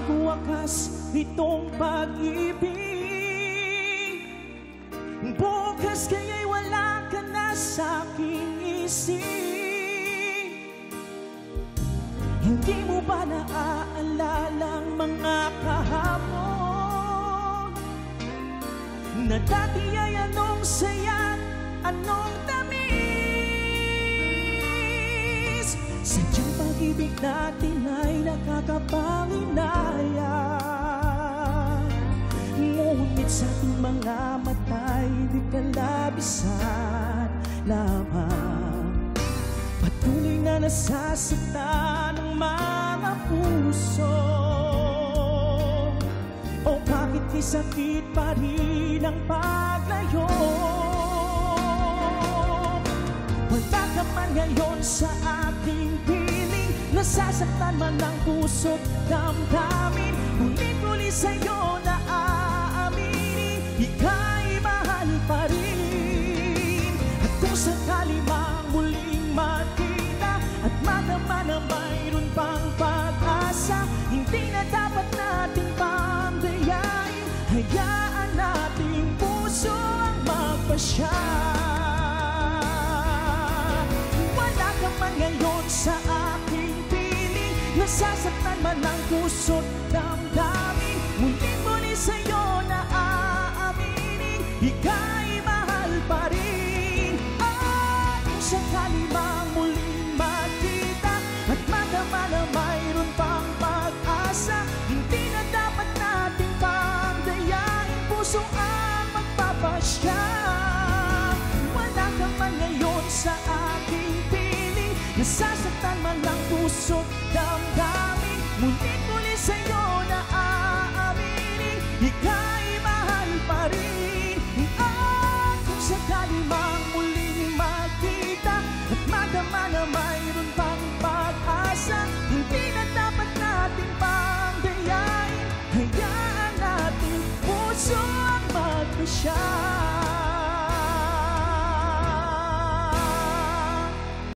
magwakas itong pag-ibig. Bukas kaya'y wala ka na sa'king isip. Hindi mo ba naaalala ang mga kahapon na dati ay anong saya, anong tamis? Sadyang pag-ibig natin ay nakakapanginaya, ngunit sa ating mga mata'y di kalabisan lamang. Patuloy na nasasaktan ang mga puso. O bakit di sakit pa rin ang paglayo? Wala ka man ngayon sa ating piling, nasasaktan man ang puso't damdamin. Muli-muli sa'yo na aaminin, ika'y mahal pa rin. At kung sakali mang muling makita at madama na mayroon pang pag-asa, hindi na dapat natin pang dayain. Hayaan nating puso ang magpasya. Wala ka man ngayon sa aking piling, nasasaktan man ang puso't damdamin. Muli-muli sa'yo na aaminin, ika'y mahal pa rin. At kung sakali mang muling makita at madama na mayroon pang pag-asa, hindi na dapat natin pang dayain, puso ang magpapasya. Wala ka man ngayon sa aking piling, nasasaktan man ang puso't damdamin. Muli-muli sa'yo na aaminin, ika'y mahal pa rin. At kung sakali mang muling makita at madama na mayroon pang pag-asa, hindi na dapat natin pang dayain. Hayaan natin puso ang magpasya.